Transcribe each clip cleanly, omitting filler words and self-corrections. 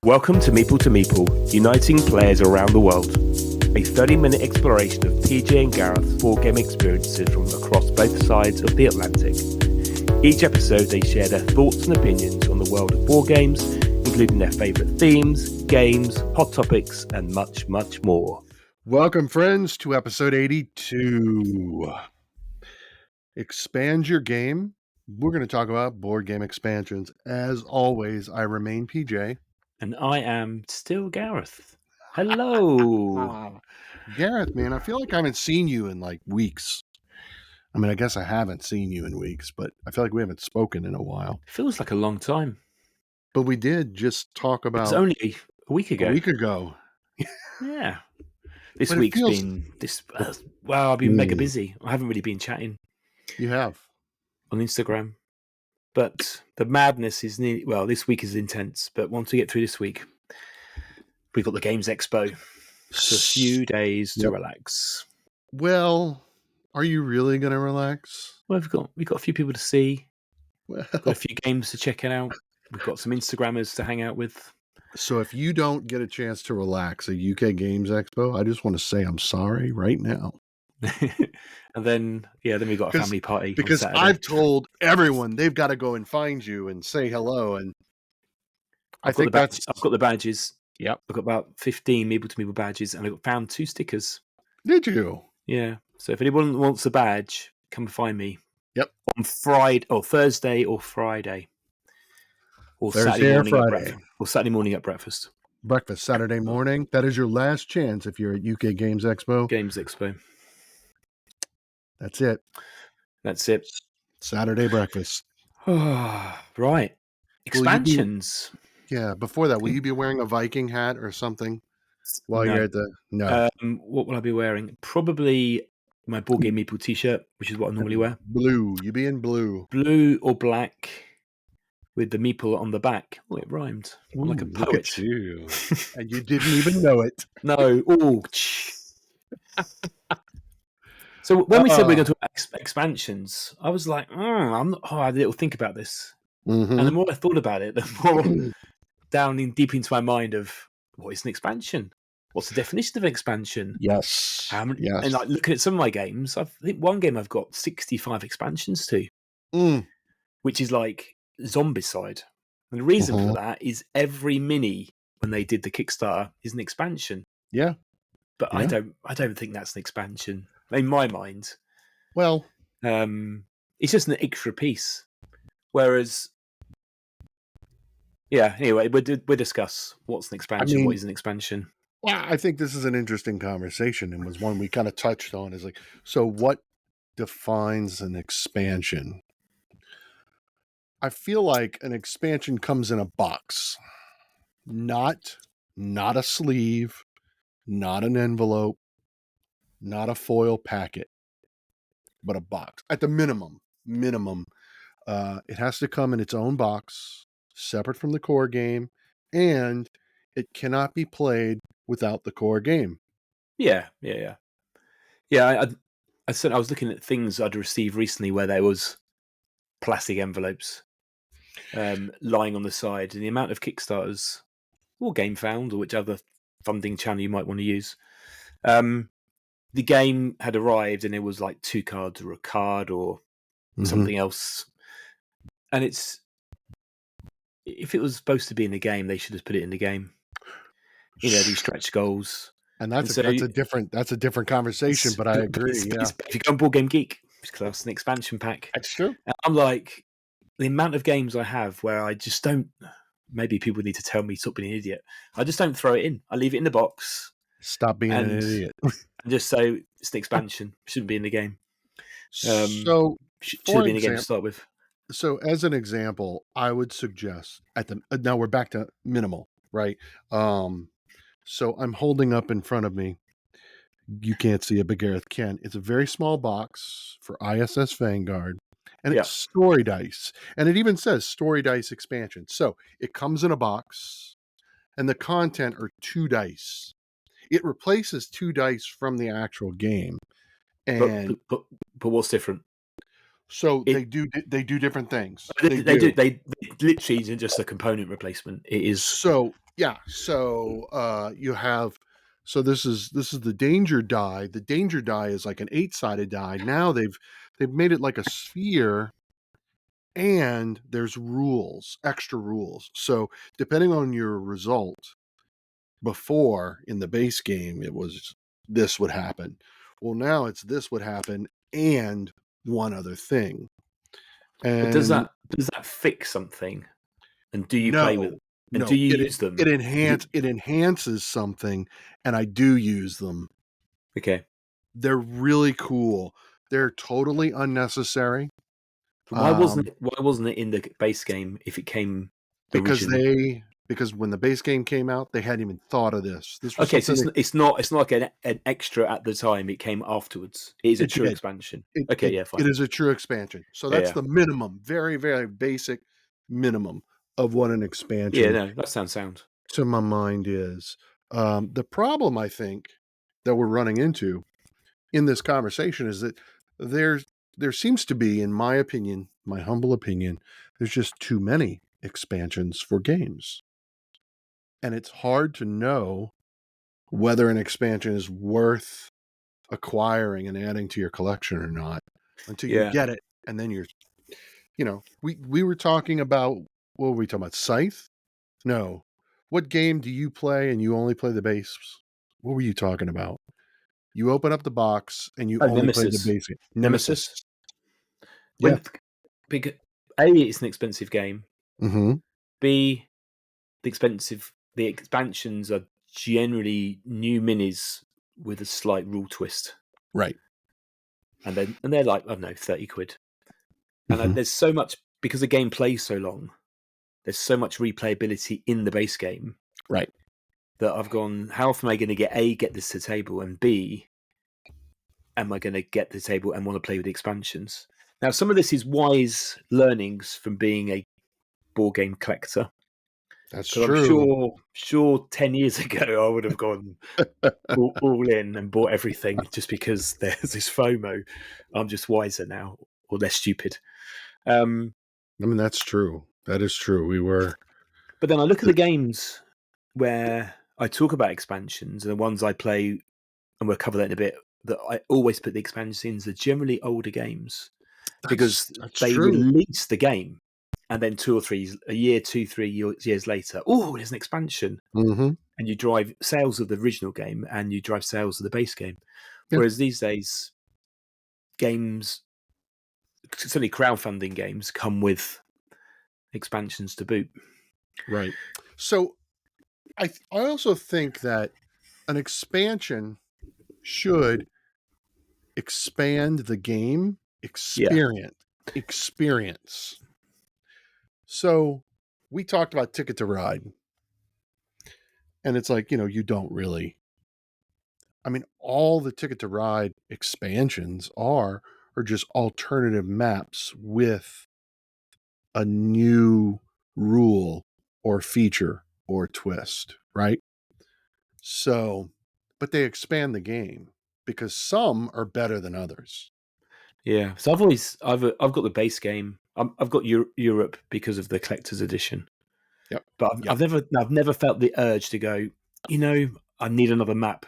Welcome to Meeple, uniting players around the world. A 30-minute exploration of PJ and Gareth's board game experiences from across both sides of the Atlantic. Each episode they share their thoughts and opinions on the world of board games, including their favourite themes, games, hot topics, and much, much more. Welcome, friends, to episode 82. Expand your game. We're going to talk about board game expansions. As always, I remain PJ. And I am still Gareth. Hello. Gareth, man, I feel like I haven't seen you in like weeks. I mean, I guess I haven't seen you in weeks, but I feel like we haven't spoken in a while. It feels like a long time. But we did just talk about... It was only a week ago. Yeah. This But week's been... I've been mega busy. I haven't really been chatting. You have. On Instagram. But the madness is nearly... Well, this week is intense, but once we get through this week, we've got the Games Expo. So a few days to relax. Well, are you really going to relax? Well, we've got a few people to see. Well, got a few games to check out. We've got some Instagrammers to hang out with. So if you don't get a chance to relax at UK Games Expo, I just want to say I'm sorry right now. And then we've got a family party. Because I've told everyone they've got to go and find you and say hello. And I've got the badges. Yep. I've got about 15 Meeple to Meeple badges, and I found 2 stickers. Did you? Yeah. So if anyone wants a badge, come find me. Yep. On Thursday or Friday. Or Thursday or Friday. Or Saturday morning at breakfast. Breakfast, Saturday morning. That is your last chance if you're at UK Games Expo. Games Expo. That's it. Saturday breakfast. Right. Expansions. Before that, will you be wearing a Viking hat or something while you're at the... No. What will I be wearing? Probably my Board Game Meeple t-shirt, which is what I normally wear. Blue. You be in blue. Blue or black with the Meeple on the back. Oh, it rhymed. I'm like a poet. Look at you. And you didn't even know it. No. Oh, So when we said we're going to do expansions, I was like, I had a little think about this. Mm-hmm. And the more I thought about it, the more deep into my mind of what is an expansion? What's the definition of an expansion? Yes. And like looking at some of my games, I think one game I've got 65 expansions to, which is like Zombicide. And the reason for that is every mini when they did the Kickstarter is an expansion. Yeah. But yeah. I don't think that's an expansion in my mind. Well, it's just an extra piece. Whereas, anyway, we'll discuss what's an expansion, what is an expansion. Well, I think this is an interesting conversation and was one we kind of touched on. Is like, so what defines an expansion? I feel like an expansion comes in a box, not a sleeve, not an envelope, not a foil packet, but a box. At the minimum, it has to come in its own box, separate from the core game, and it cannot be played without the core game. Yeah. I was looking at things I'd received recently where there was plastic envelopes lying on the side, and the amount of Kickstarters or GameFound or whichever funding channel you might want to use. The game had arrived and it was like 2 cards or a card or something else. And if it was supposed to be in the game, they should have put it in the game. These stretch goals. And that's a different conversation, but I agree. If you go on Board Game Geek, it's an expansion pack. That's true. And I'm like, the amount of games I have where I just don't, maybe people need to tell me stop being an idiot. I just don't throw it in. I leave it in the box. Stop being an idiot. And just say it's an expansion. Shouldn't be in the game. So should be in the game to start with. So as an example, I would suggest now we're back to minimal, right? So I'm holding up in front of me. You can't see it, but Gareth can. It's a very small box for ISS Vanguard, and it's story dice. And it even says story dice expansion. So it comes in a box, and the content are 2 dice. It replaces 2 dice from the actual game. And but what's different? So they do different things. They literally just a component replacement. It is so Yeah. So you have. So this is the danger die. The danger die is like an 8-sided die. Now they've made it like a sphere, and there's rules, extra rules. So depending on your result, before in the base game it was this would happen. Well, now it's this would happen and one other thing. But And does that fix something? And do you play with? no, And do no, you it use them? it Is it enhance it enhances something, and I do use them. okay? They're really cool. They're totally unnecessary. Why wasn't Um, it? Why wasn't it in the base game if it came because originally? because when the base game came out, they hadn't even thought of this. This was Okay, so something that it's not like an extra at the time. It came afterwards. It is a it true did. expansion. It Okay, it yeah, it fine. is a true expansion. So Yeah, that's yeah, the minimum, very, very basic minimum of what an yeah. expansion No, that sounds sound. to my mind is. The problem I think that we're running into in this conversation is that there's there seems to be, in my opinion, my humble opinion, there's just too many expansions for games. And it's hard to know whether an expansion is worth acquiring and adding to your collection or not until you Yeah. get it. And then we were talking about, what were we talking about? Scythe? No. What game do you play and you only play the base? What were you talking about? You open up the box and you Oh, only play the Nemesis. base game. Nemesis. Nemesis. Yeah. When because A, it's an expensive game. Mm-hmm. B, the expansions are generally new minis with a slight rule twist, Right. and they're like, I don't know, 30 quid. And Mm-hmm. there's so much because the game plays so long. There's so much replayability in the base game Right. that I've gone. How often am I going to get this to the table, and B, am I going to get to the table and want to play with the expansions? Now, some of this is wise learnings from being a board game collector. That's Because I'm true. sure 10 years ago I would have gone all in and bought everything just because there's this FOMO. I'm just wiser now or less stupid. Um, I mean, that's true. That is true. We were. but then I look at the games where I talk about expansions and the ones I play, and we'll cover that in a bit, that I always put the expansions in are generally older games because That's they true. release the game and then a year, 2, 3 years later, oh, there's an expansion. Mm-hmm. And you drive sales of the original game and you drive sales of the base game. Yeah. Whereas these days, games, certainly crowdfunding games, come with expansions to boot. Right. So I also think that an expansion should expand the game Yeah, experience. So we talked about Ticket to Ride, and it's like, you don't really. I mean, all the Ticket to Ride expansions are just alternative maps with a new rule or feature or twist, right? So, but they expand the game because some are better than others. yeah. So I've got the base game. I've got Europe because of the collector's edition, Yep. but Yep. I've never felt the urge to go. You know, I need another map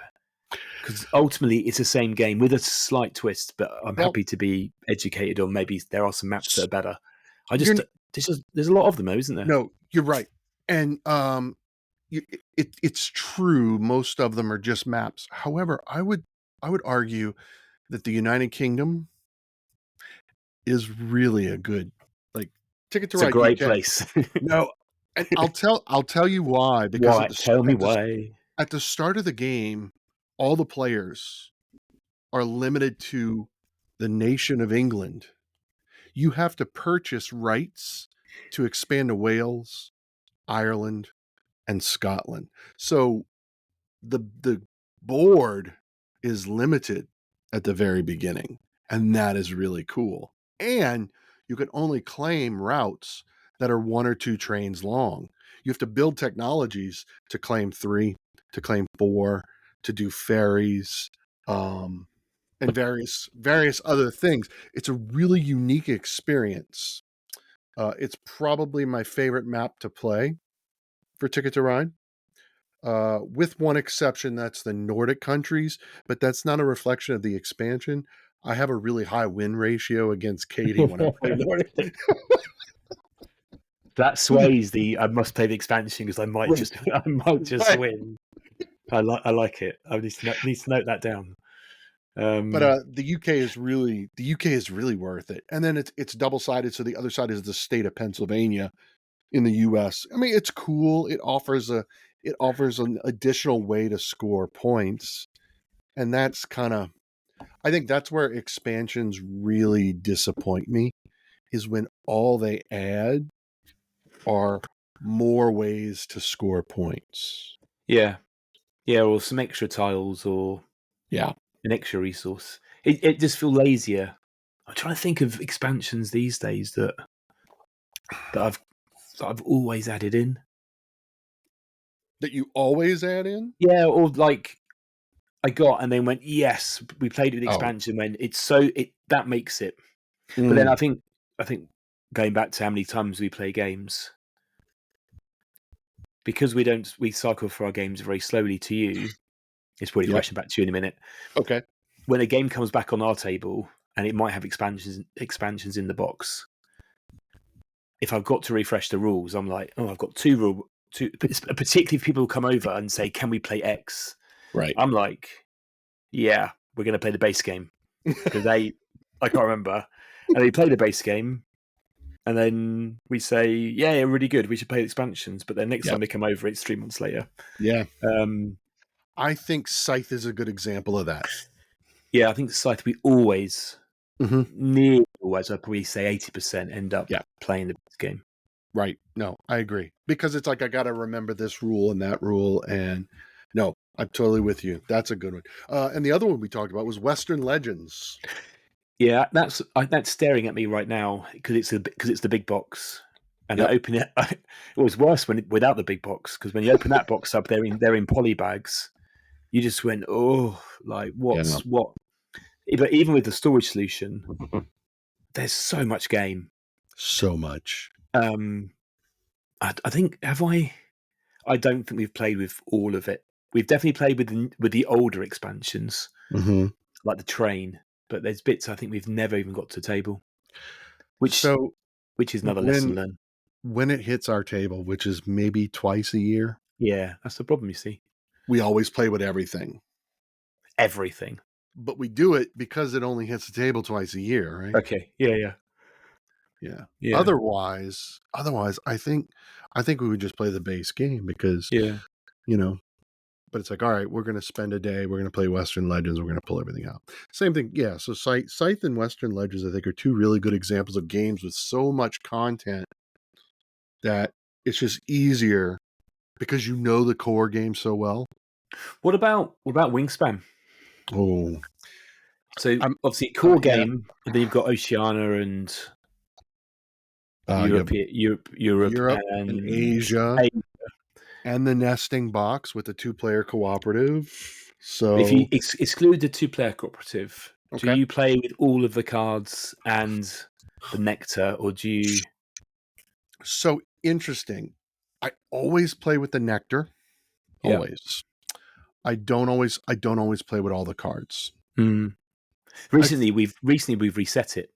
because ultimately it's the same game with a slight twist. But I'm Well, happy to be educated on maybe there are some maps that s- are better. I you're just there's a lot of them though, isn't there? no, you're right. And it's true. Most of them are just maps. However, I would argue that the United Kingdom is really a good, like, Ticket to It's a Ride great UK. place. No, and I'll tell you why, because Why? Tell me why. at the start of the game, all the players are limited to the nation of England. You have to purchase rights to expand to Wales, Ireland, and Scotland. So the board is limited at the very beginning, and that is really cool. And you can only claim routes that are 1 or 2 trains long. You have to build technologies to claim 3, to claim 4, to do ferries, and various other things. It's a really unique experience. It's probably my favorite map to play for Ticket to Ride. with one exception, that's the Nordic countries, but that's not a reflection of the expansion. I have a really high win ratio against Katie when I play Nordic. That sways the I must play the expansion because I might just Right. win. I like it. I need to note that down. But the UK is really worth it. And then it's double-sided, so the other side is the state of Pennsylvania in the US. I mean, it's cool. It offers an additional way to score points. And that's I think that's where expansions really disappoint me, is when all they add are more ways to score points. Yeah, or some extra tiles or Yeah. an extra resource. It just feels lazier. I'm trying to think of expansions these days that I've always added in. That you always add in? Yeah, or like I got and then went, yes, we played with the Oh. expansion when that makes it. But then I think going back to how many times we play games, because we cycle for our games very slowly to you. It's probably a question back to you in a minute. Okay. When a game comes back on our table and it might have expansions in the box, if I've got to refresh the rules, I'm like, oh, I've got two, particularly if people come over and say, can we play X? Right. I'm like, yeah, we're going to play the base game. Because I can't remember. And they play the base game, and then we say, yeah, really good, we should play the expansions. But then next time they come over, it's 3 months later. Yeah. I think Scythe is a good example of that. Yeah, I think Scythe, we always, nearly always, I'd probably say 80% end up playing the base game. Right. No, I agree. Because it's like, I got to remember this rule and that rule. And no, I'm totally with you. That's a good one. And the other one we talked about was Western Legends. Yeah, that's staring at me right now because it's the big box, and I open it. It was worse without the big box, because when you open that box up, they're in poly bags. You just went, oh, like what? But even with the storage solution, there's so much game. So much. I think I don't think we've played with all of it. We've definitely played with the older expansions, like the train. But there's bits I think we've never even got to the table, which is another lesson learned. When it hits our table, which is maybe twice a year. Yeah, that's the problem, you see. We always play with everything. Everything. But we do it because it only hits the table twice a year, right? Okay. Yeah. Otherwise, I think we would just play the base game because, but it's like, all right, we're going to spend a day, we're going to play Western Legends, we're going to pull everything out. Same thing. Yeah. So Scythe and Western Legends, I think, are two really good examples of games with so much content that it's just easier because you know the core game so well. What about Wingspan? Oh. So obviously core game, and then you've got Oceania and Europe and Asia. And the nesting box with the 2-player cooperative. So if you exclude the 2-player cooperative, do you play with all of the cards and the nectar, or do you? So interesting. I always play with the nectar. Always. I don't always play with all the cards. Recently we've reset it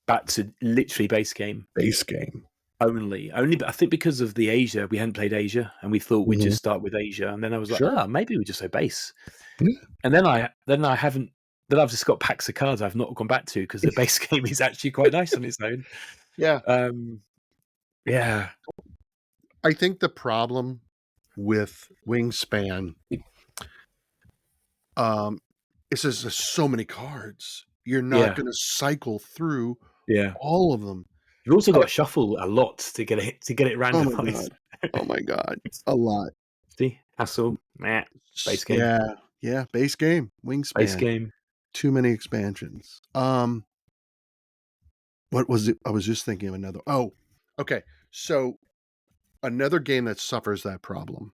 back to literally base game. Base game. Only, I think because of the Asia, we hadn't played Asia, and we thought we'd just start with Asia, and then I was like, maybe we just say base. And then I haven't. Then I've just got packs of cards I've not gone back to because the base game is actually quite nice on its own. Yeah. Yeah. I think the problem with Wingspan is there's so many cards. You're not going to cycle through all of them. You've also got to shuffle a lot to get it randomized. Oh my god, a lot. See, hassle. Base game. Yeah, base game. Wingspan. Base game. Too many expansions. What was it? I was just thinking of another. Oh, okay. So another game that suffers that problem,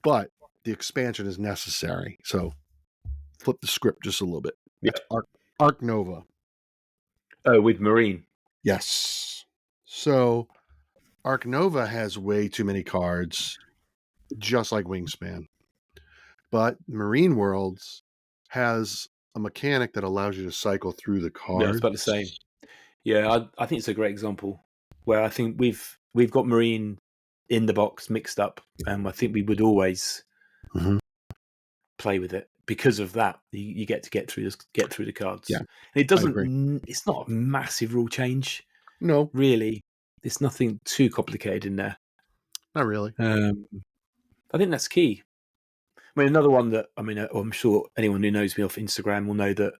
but the expansion is necessary. So flip the script just a little bit. It's Ark Nova. Oh, with Marine. Yes. So Ark Nova has way too many cards, just like Wingspan. But Marine Worlds has a mechanic that allows you to cycle through the Yeah, I was cards. about to say. Yeah, I think it's a great example where I think we've got Marine in the box mixed up, and I think we would always Mhm. play with it because of that. You get to get through the cards. Yeah, And it I agree. doesn't. It's not a massive rule change, No, really. There's nothing too complicated in there. not really. I think that's key. I mean, another one that I'm sure anyone who knows me off Instagram will know that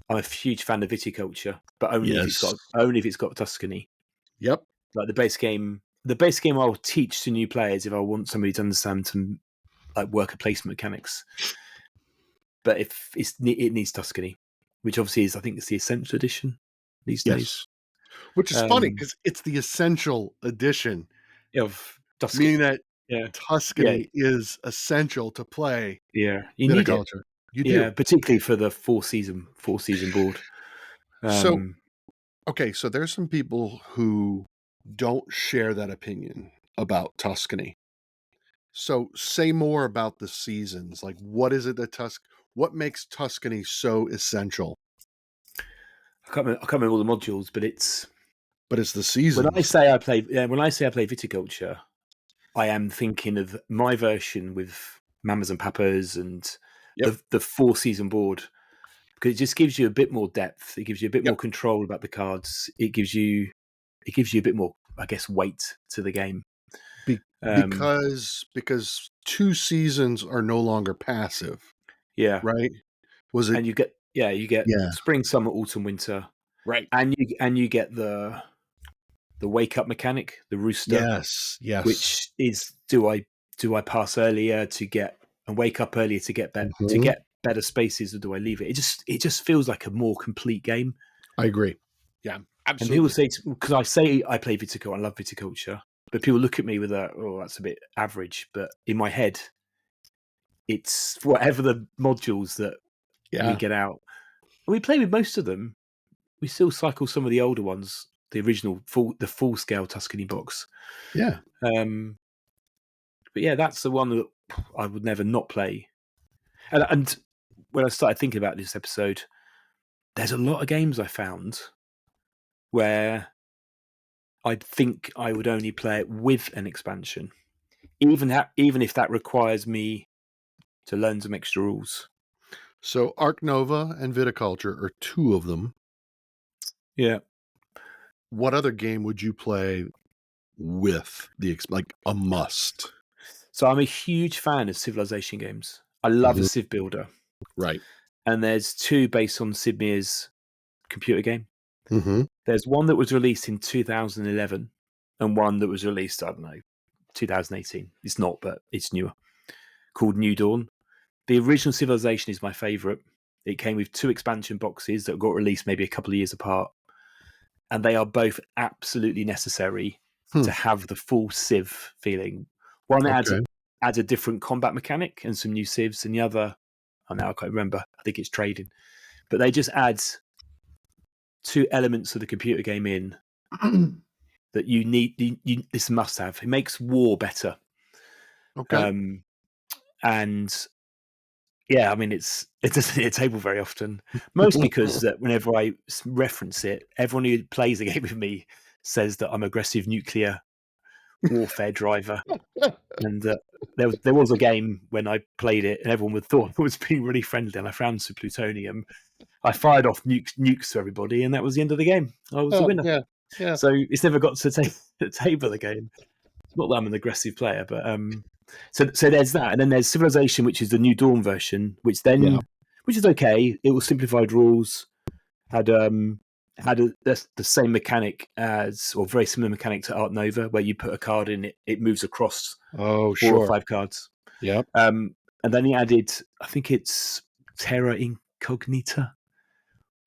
I'm a huge fan of viticulture, but only if Yes. it's got Tuscany. Yep. Like the base game. The base game I'll teach to new players if I want somebody to understand some like worker placement mechanics. But if it needs Tuscany, which obviously is, I think it's the essential edition these days. Yes. Which is funny because it's the essential edition, Of Tuscany. meaning that Yeah. Tuscany is essential to play Yeah. You need it. viticulture. You Yeah, do. particularly for the four season board. So, okay, so there's some people who don't share that opinion about Tuscany. So say more about the seasons. Like, what is it that what makes Tuscany so essential? I can't remember all the modules, but it's But it's the when seasons. I say I play viticulture, I am thinking of my version with Mamas and Papas and Yep. the four season board, because it just gives you a bit more depth. It gives you a bit Yep. more control about the cards. It gives you a bit more, I guess, weight to the game. Because two seasons are no longer passive, Yeah, right? Was it? and you get Yeah. spring, summer, autumn, winter, Right. and you get the wake up mechanic, the rooster. Yes. Yes. Which is do I pass earlier to get and wake up earlier to get to get better spaces, or do I leave it? It just feels like a more complete game. I agree. Yeah, And people absolutely. say, because I say I play viticulture, I love viticulture, but people look at me with that's a bit average. But in my head, it's whatever the modules that we get out. And we play with most of them. We still cycle some of the older ones, the original full scale Tuscany box. Yeah. But yeah, that's the one that I would never not play. And when I started thinking about this episode, there's a lot of games I found where I'd think I would only play it with an expansion, even if that requires me to learn some extra rules. So Arc Nova and Viticulture are two of them. Yeah. What other game would you play with like a must? So I'm a huge fan of civilization games. I love a Civ builder. Right. And there's two based on Sid Meier's computer game. Mm-hmm. There's one that was released in 2011 and one that was released, I don't know, 2018. It's not, but it's newer, called New Dawn. The original Civilization is my favourite. It came with two expansion boxes that got released maybe a couple of years apart. And they are both absolutely necessary to have the full Civ feeling. One adds a different combat mechanic and some new Civs, and the other, I can't remember. I think it's trading. But they just add two elements of the computer game in that you need. This must have. It makes war better. Okay. And yeah, I mean, it doesn't hit a table very often. Mostly because that whenever I reference it, everyone who plays the game with me says that I'm aggressive nuclear warfare driver, and there was a game when I played it, and everyone would thought I was being really friendly, and I found some plutonium. I fired off nukes to everybody, and that was the end of the game. I was the winner. Yeah. Yeah. So it's never got to the table of the game. Not that I'm an aggressive player, but so there's that, and then there's Civilization, which is the New Dawn version, which is okay. It was simplified rules, had the same mechanic as, or very similar mechanic to Art Nova, where you put a card in, it moves across 4 or 5 cards. Yep. And then he added, I think it's Terra Incognita,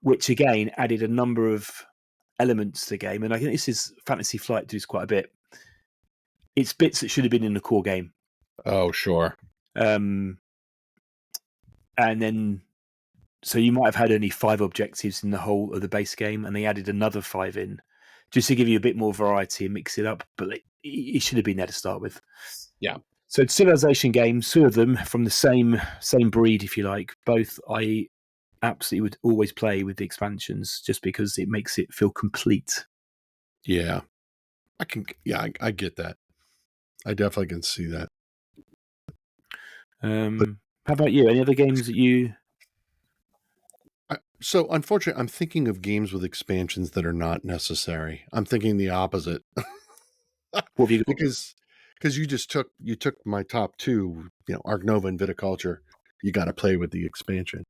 which again added a number of elements to the game, and I think this is Fantasy Flight does quite a bit. It's bits that should have been in the core game. Oh, sure. And then, so you might have had only 5 objectives in the whole of the base game, and they added another 5 in just to give you a bit more variety and mix it up. But it should have been there to start with. Yeah. So Civilization games, two of them from the same breed, if you like. Both I absolutely would always play with the expansions, just because it makes it feel complete. Yeah, I get that. I definitely can see that. How about you? Any other games that you? So, unfortunately, I'm thinking of games with expansions that are not necessary. I'm thinking the opposite. What have you got? because you took my top two, Arc Nova and Viticulture. You got to play with the expansion.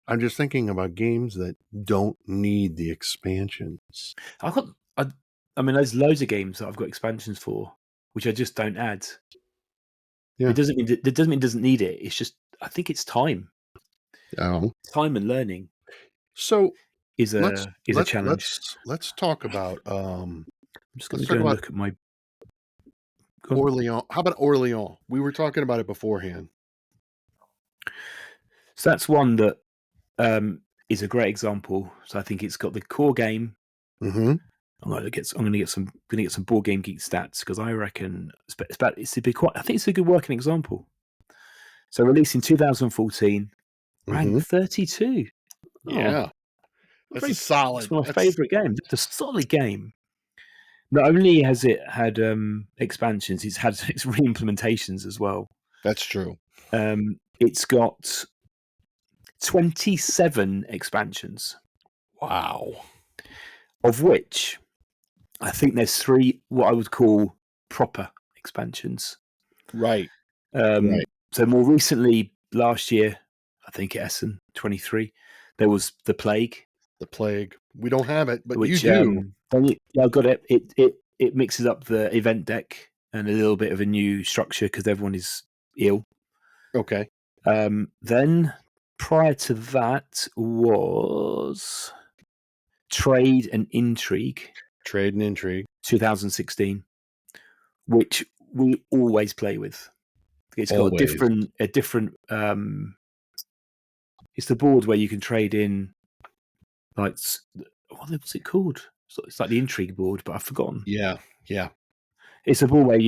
I'm just thinking about games that don't need the expansions. I've got. I mean, there's loads of games that I've got expansions for, which I just don't add. Yeah. It doesn't mean it doesn't need it. It's just I think it's time. Time and learning So is let's a challenge. let's talk about I'm just going let's to go talk and about look at my. Orleans. How about Orleans? We were talking about it beforehand. So that's one that is a great example. So I think it's got the core game. Mm-hmm. I'm going to get some board game geek stats because I reckon it's to be quite. I think it's a good working example. So released in 2014, Mm-hmm. ranked 32. Yeah, that's a solid. It's my favourite game. It's a solid game. Not only has it had expansions, it's had its re-implementations as well. That's true. It's got 27 expansions. Wow. Of which I think there's 3 what I would call proper expansions. Right. Right. So more recently, last year, I think at Essen 23, there was the Plague. The Plague. We don't have it, but which, you do. Yeah, I've got it. It mixes up the event deck and a little bit of a new structure because everyone is ill. Okay. Then prior to that was Trade and Intrigue. Trade and Intrigue. 2016, which we always play with. It's got a different. It's the board where you can trade in, like, what's it called? It's like the Intrigue board, but I've forgotten. Yeah. It's a board where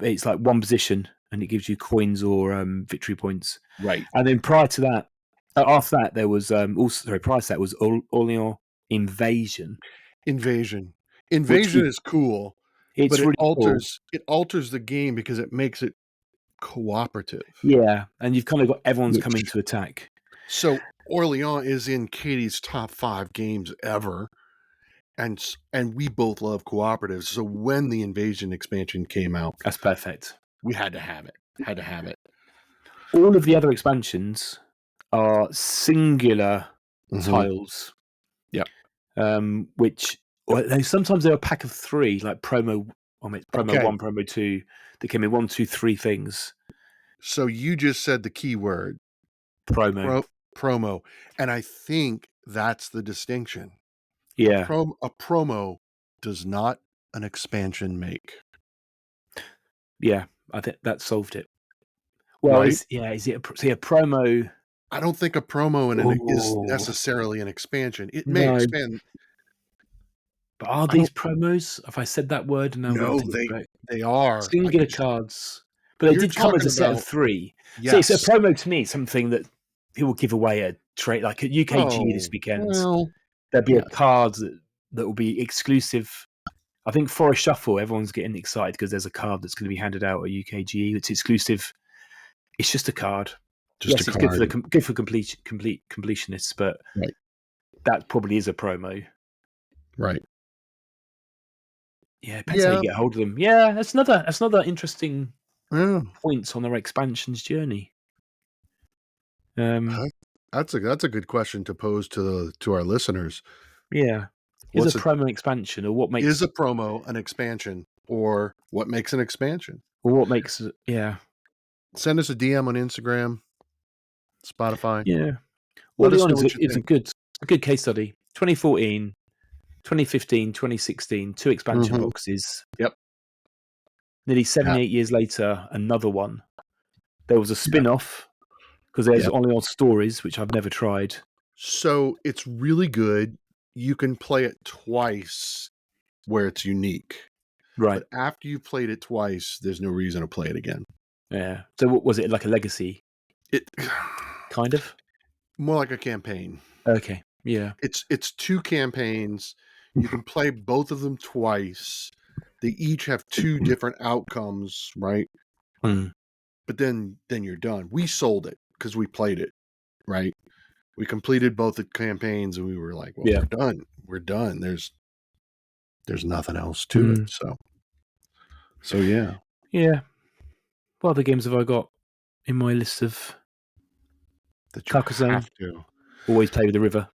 it's like one position and it gives you coins or victory points. Right. And then prior to that, after that, there was prior to that was Orleans Invasion. Invasion is cool. It's but really it alters the game because it makes it cooperative. Yeah, and you've kind of got everyone's coming to attack. So Orleans is in Katie's top 5 games ever, and we both love cooperatives. So when the Invasion expansion came out, that's perfect. We had to have it. All of the other expansions are singular tiles. Yeah. Which sometimes they're a pack of 3, like promo. Promo 1, promo 2. They came in 1, 2, 3 things. So you just said the key word, promo. Promo, and I think that's the distinction. Yeah, a promo does not an expansion make. Yeah, I think that solved it. Well, right? Is it a promo? I don't think a promo is necessarily an expansion. It may expand. But are these promos? Have I said that word? No, they are singular cards. But they did come as a set of 3. Yes. So it's a promo to me. Something that people give away a trade, like at UKG this weekend. Well, there'll be a card that will be exclusive. I think for a shuffle, everyone's getting excited because there's a card that's going to be handed out at UKG. It's exclusive. It's just a card. It's good for completionists, but that probably is a promo. Right. Yeah, depends how you get hold of them. Yeah, that's another interesting points on their expansions journey. That's a good question to pose to our listeners. Yeah. Is a promo expansion, or what makes is a promo an expansion, or what makes an expansion? Or what makes Send us a DM on Instagram, Spotify. Yeah. Orleans is a good case study. 2014, 2015, 2016, 2 expansion boxes. Yep. Nearly 7-8 years later, another one. There was a spin-off because there's Orleans Stories, which I've never tried. So it's really good. You can play it twice where it's unique. Right. But after you played it twice, there's no reason to play it again. Yeah. So what was it, like a legacy It kind of? more like a campaign. Okay. Yeah. It's 2 campaigns. You can play both of them twice. They each have 2 different outcomes, right? Mm. But then you're done. We sold it because we played it, right? We completed both the campaigns and we were like, well, Yeah. we're done. We're done. There's nothing else to it. Mm. So yeah. Yeah. What other games have I got in my list of That you Carcassonne? have to. Always play with the river.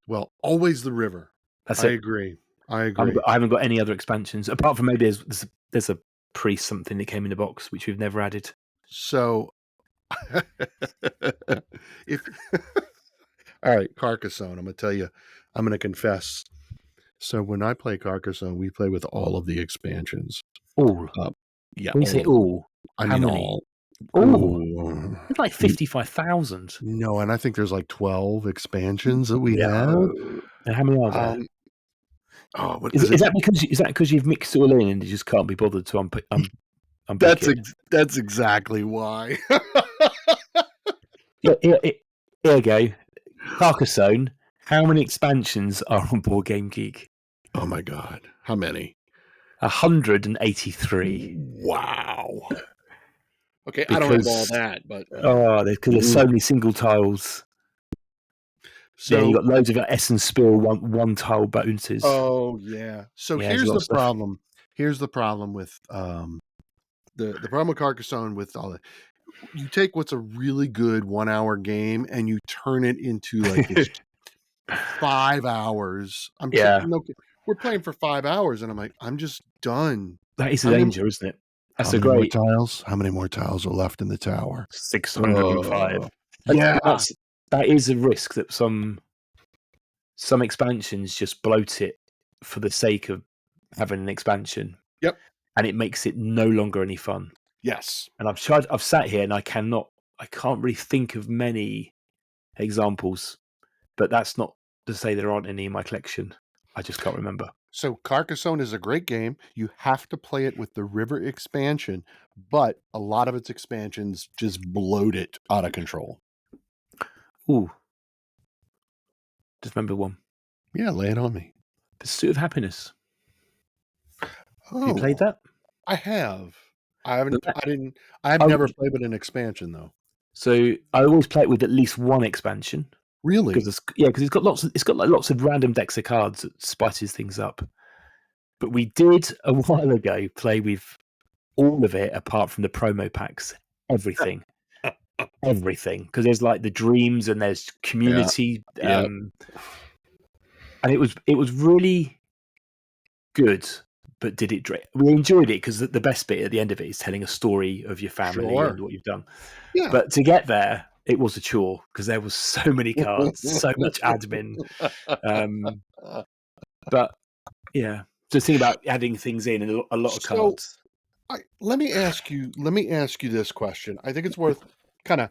Well, always the river. That's I it. agree. I haven't got any other expansions apart from maybe there's a priest something that came in the box which we've never added. So if all right, Carcassonne, I'm gonna confess. So when I play Carcassonne, we play with all of the expansions. All. Yeah, When you all say of them. all, I how mean many? all. All. Ooh. It's like 55,000. No, and I think there's like 12 expansions that we have. No. And how many are there? What Is is it? that because you've mixed it all in and you just can't be bothered to unpick it? That's exactly why. Yeah, here you go. Carcassonne. How many expansions are on Board Game Geek? Oh my god. How many? 183. Wow. Okay, I don't have all that, but because there's so many single tiles. Yeah, you got loads of Essence Spill one tile bonuses. Oh yeah. So Yeah, here's the problem. Here's the problem with the problem with Carcassonne with all that. You take what's a really good 1 hour game and you turn it into like this 5 hours. We're playing for 5 hours and I'm like, I'm just done. That is a danger, isn't it? That's how many more tiles? How many more tiles are left in the tower? 605. Yeah. That is a risk that some expansions just bloat it for the sake of having an expansion. Yep. And it makes it no longer any fun. Yes. And I've sat here and I can't really think of many examples, but that's not to say there aren't any in my collection. I just can't remember. So Carcassonne is a great game. You have to play it with the River expansion, but a lot of its expansions just bloat it out of control. Ooh. Just remember one. Yeah, lay it on me. Pursuit of Happiness. Have you played that? I have. I haven't. I've never played with an expansion though. So I always play it with at least one expansion. Really? Because it's got lots of random decks of cards that spices things up. But we did a while ago play with all of it apart from the promo packs. Everything. Everything. Because there's like the dreams and there's community. Yeah. And it was really good. But we enjoyed it because the best bit at the end of it is telling a story of your family and what you've done. Yeah. But to get there, it was a chore because there was so many cards, so much admin. But yeah, just think about adding things in and a lot of cards. Let me ask you this question. I think it's worth kind of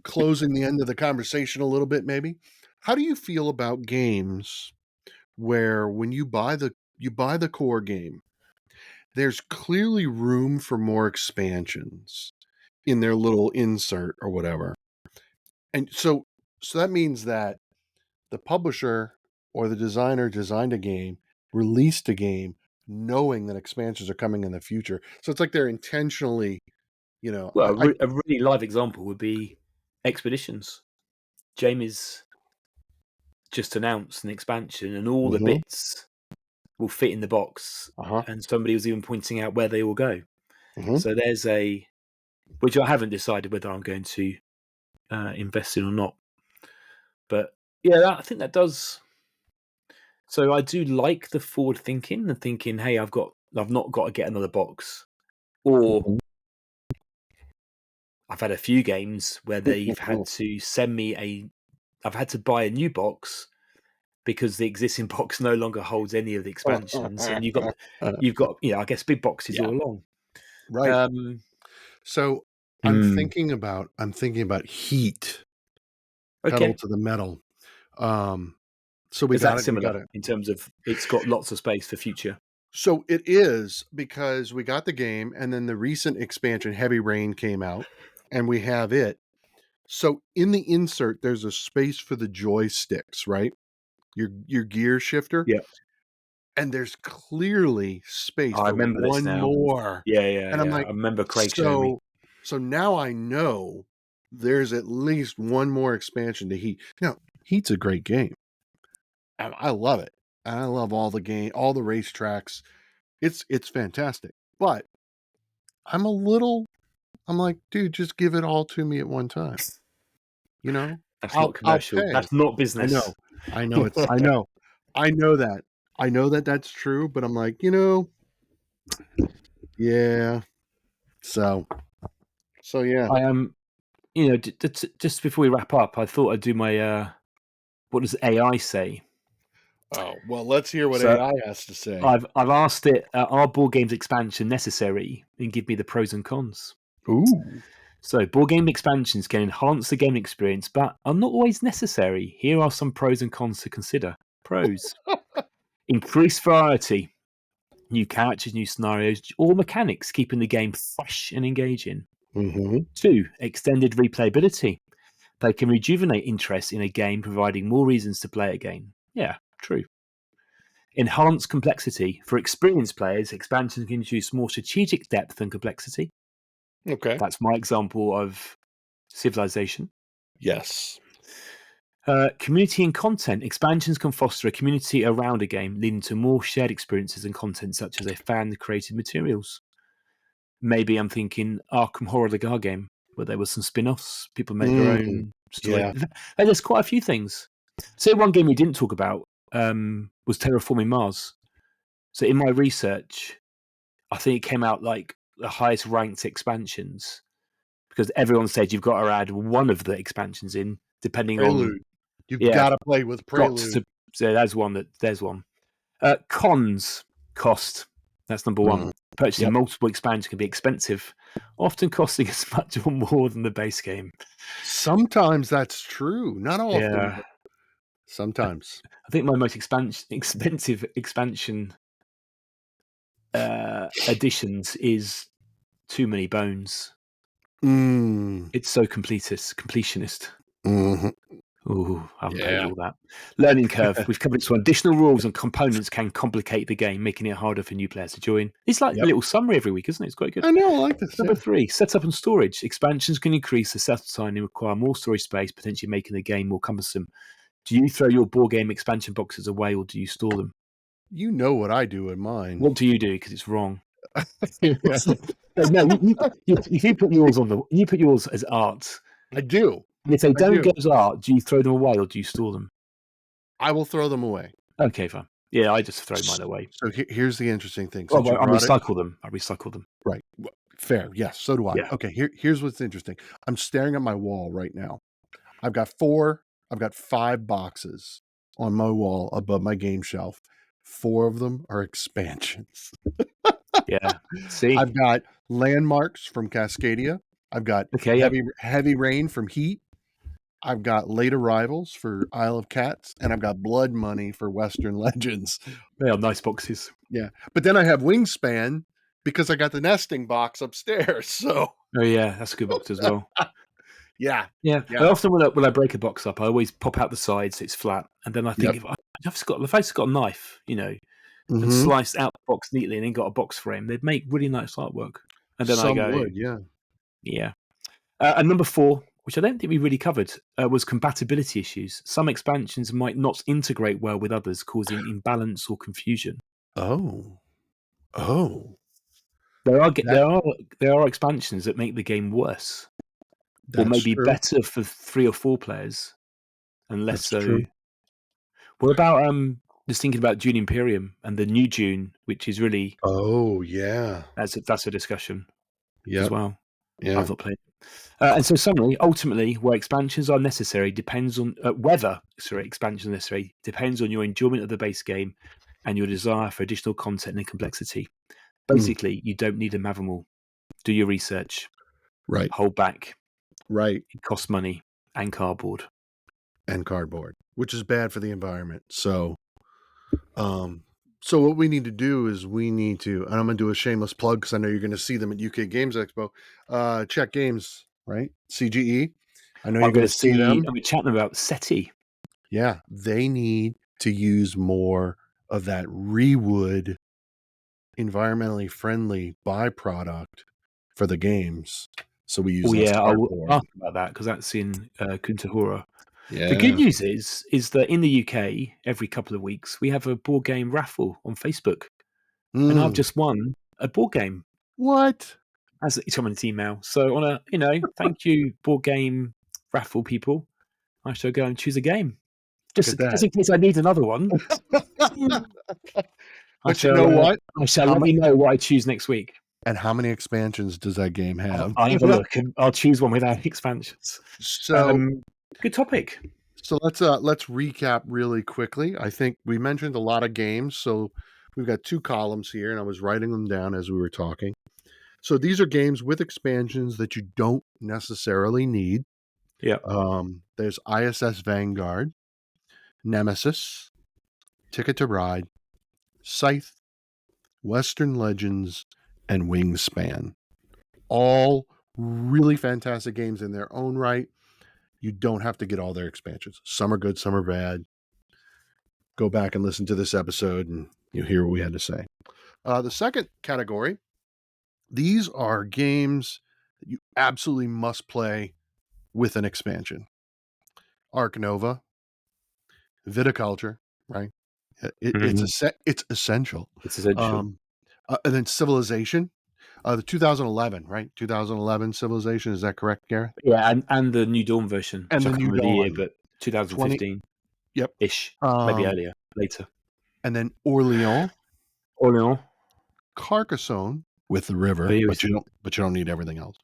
closing the end of the conversation a little bit, maybe. How do you feel about games where when you buy the core game, there's clearly room for more expansions in their little insert or whatever? And so that means that the publisher or the designer designed a game, released a game, knowing that expansions are coming in the future. So it's like they're intentionally, Well, a really live example would be Expeditions. Jamie's just announced an expansion, and all the bits will fit in the box. And somebody was even pointing out where they all go. So there's which I haven't decided whether I'm going to invest in or not. But yeah, I think that does. So I do like the forward thinking and thinking, hey, I've not got to get another box, or I've had a few games where they've had to send me I've had to buy a new box because the existing box no longer holds any of the expansions, and you've got I guess big boxes all along. Right. So I'm thinking about Heat. Pedal to the metal. So we got it. Similar in terms of it's got lots of space for future. So it is, because we got the game, and then the recent expansion, Heavy Rain, came out, and we have it. So in the insert, there's a space for the joysticks, right? Your gear shifter, Yeah. and there's clearly space I for remember this one now. more. Yeah, yeah, And I'm yeah. like, I remember Craig showing me. so now I know there's at least one more expansion to Heat. Now, Heat's a great game. And I love it. And I love all the racetracks. It's fantastic. But I'm like, dude, just give it all to me at one time. You know? That's not I'll commercial. pay. That's not I business. know. I know. I know that. I know that that's true, but I'm like, yeah. So yeah. I am, just before we wrap up, I thought I'd do my what does AI say? Oh, well, let's hear what So AI has to say. I've asked it, are board games expansion necessary, and give me the pros and cons. Ooh. So board game expansions can enhance the game experience, but are not always necessary. Here are some pros and cons to consider. Pros: increased variety, new characters, new scenarios, or mechanics, keeping the game fresh and engaging. Mm-hmm. 2, extended replayability. They can rejuvenate interest in a game, providing more reasons to play it again. Yeah, true. Enhanced complexity. For experienced players, expansions can introduce more strategic depth and complexity. Okay. That's my example of Civilization. Yes. Community and content. Expansions can foster a community around a game, leading to more shared experiences and content, such as a fan-created materials. Maybe I'm thinking Arkham Horror the Gar game, where there was some spin-offs. People made their Mm, own story. yeah. And there's quite a few things. So one game we didn't talk about was Terraforming Mars. So in my research, I think it came out like the highest ranked expansions, because everyone said you've got to add one of the expansions in, depending on, Prelude. You've yeah, got to play with got Prelude. to. So there's one. Cons: cost. That's number one. Mm. Purchasing Yep. multiple expansions can be expensive, often costing as much or more than the base game. Sometimes that's true. Not often, Yeah, but sometimes. I think my most expensive expansion additions is Too Many Bones. Mm. It's so completionist. Mm-hmm. Ooh, I haven't played Yeah. all that. Learning curve. We've covered this one. Additional rules and components can complicate the game, making it harder for new players to join. It's like a Yep. little summary every week, isn't it? It's quite good. I know. I like this. Number Yeah. 3, setup and storage. Expansions can increase the setup time and require more storage space, potentially making the game more cumbersome. Do you throw your board game expansion boxes away, or do you store them? You know what I do in mine. What do you do? Because it's wrong. Yeah. No, you put yours as art. I do. And if they I don't do. go as art, do you throw them away or do you store them? I will throw them away. Okay, fine. Yeah, I just throw mine away. So here's the interesting thing. Well, Since you I brought it, recycle them. I recycle them. right? Fair. Yes. So do I. Yeah. Okay. Here's what's interesting. I'm staring at my wall right now. I've got 5 boxes on my wall above my game shelf. 4 of them are expansions. Yeah. See? I've got Landmarks from Cascadia. I've got Okay, yeah. Heavy Rain from Heat. I've got Late Arrivals for Isle of Cats, and I've got Blood Money for Western Legends. They are nice boxes. Yeah. But then I have Wingspan because I got the nesting box upstairs. So Oh yeah, that's a good box as well. yeah. Yeah. Yeah. I often when I break a box up, I always pop out the sides so it's flat. And then I think Yep. if I've just got a knife, and Mm-hmm. sliced out the box neatly and then got a box frame, they'd make really nice artwork. And then I Some go, would, yeah. yeah. And number 4, which I don't think we really covered, was compatibility issues. Some expansions might not integrate well with others, causing imbalance or confusion. Oh. Oh. There are That there are expansions that make the game worse, or that's maybe true. better for 3 or 4 players, and less That's so. true. What about just thinking about Dune Imperium and the new Dune, which is really Oh, yeah. that's a discussion as Yep. well. Yeah. I've not played. And so, summary: ultimately, where expansions are necessary depends on whether expansions are necessary depends on your enjoyment of the base game and your desire for additional content and complexity. Mm. Basically, you don't need them have them all. Do your research. Right. Hold back. Right. It costs money and cardboard. And cardboard, which is bad for the environment. So So what we need to do is and I'm going to do a shameless plug because I know you're going to see them at UK Games Expo. Check Games, right? CGE. I know you're going to see them. I'm chatting about SETI. Yeah, they need to use more of that rewood, environmentally friendly byproduct for the games. So we use less cardboard. I'll ask about that because that's in Kuntahora. Yeah. The good news is that in the UK, every couple of weeks, we have a board game raffle on Facebook. And I've just won a board game. What? As someone's email. So on thank you, board game raffle people. I shall go and choose a game. Just in case I need another one. But you know what? I shall let you know what I choose next week. And how many expansions does that game have? I'll have a look and I'll choose one without expansions. So good topic. So let's recap really quickly. I think we mentioned a lot of games. So we've got 2 columns here, and I was writing them down as we were talking. So these are games with expansions that you don't necessarily need. Yeah. There's ISS Vanguard, Nemesis, Ticket to Ride, Scythe, Western Legends, and Wingspan. All really fantastic games in their own right. You don't have to get all their expansions. Some are good, some are bad. Go back and listen to this episode and you'll hear what we had to say. The second category, these are games that you absolutely must play with an expansion. Ark Nova, Viticulture, right? It's essential. It's essential. And then Civilization, the 2011, right? 2011 Civilization, is that correct, Gareth? Yeah, and the New Dawn version. And the New Dawn. Year, but 2015. Yep. Ish. Maybe later. And then Orleans, Carcassonne with the river, but you don't need everything else.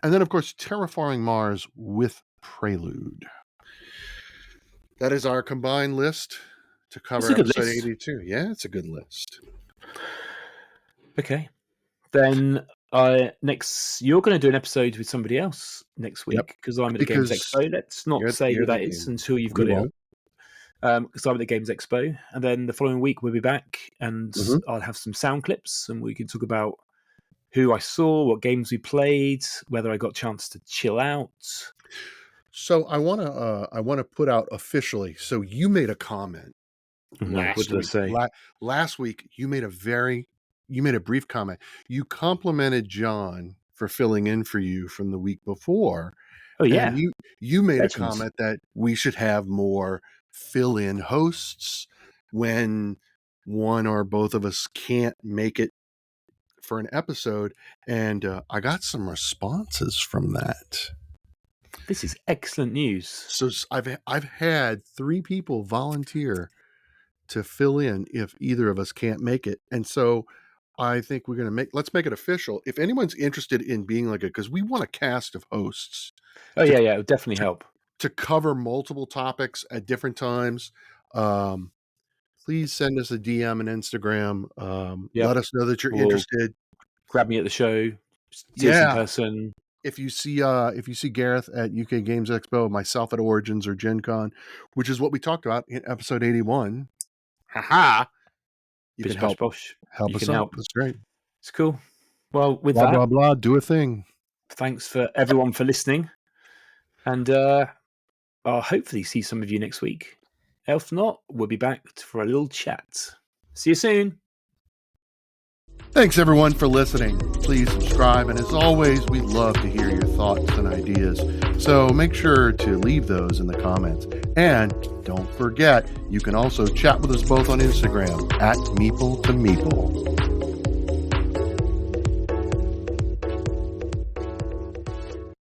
And then, of course, Terraforming Mars with Prelude. That is our combined list to cover episode 82. Yeah, it's a good list. Okay. Then you're going to do an episode with somebody else next week because I'm at the Games Expo. Let's not say who that is until you've got it. Because I'm at the Games Expo, and then the following week we'll be back, and I'll have some sound clips, and we can talk about who I saw, what games we played, whether I got a chance to chill out. So I want to put out officially. So you made a comment last week. Last week you made a brief comment. You complimented John for filling in for you from the week before. Oh yeah. And you made a comment that we should have more fill-in hosts when one or both of us can't make it for an episode, and I got some responses from that. This is excellent news. So I've had 3 people volunteer to fill in if either of us can't make it, and so I think we're going to let's make it official. If anyone's interested in being because we want a cast of hosts. Oh yeah, it would definitely help. To cover multiple topics at different times, please send us a DM and Instagram. Let us know that you're interested. Grab me at the show. See us in person. If you see Gareth at UK Games Expo, myself at Origins or Gen Con, which is what we talked about in episode 81. Haha. You can help us out. That's great. It's cool. Well, with blah, blah, blah, do a thing. Thanks for everyone for listening. And I'll hopefully see some of you next week. If not, we'll be back for a little chat. See you soon. Thanks, everyone, for listening. Please subscribe. And as always, we'd love to hear your thoughts and ideas. So make sure to leave those in the comments. And don't forget, you can also chat with us both on Instagram at Meeple to Meeple.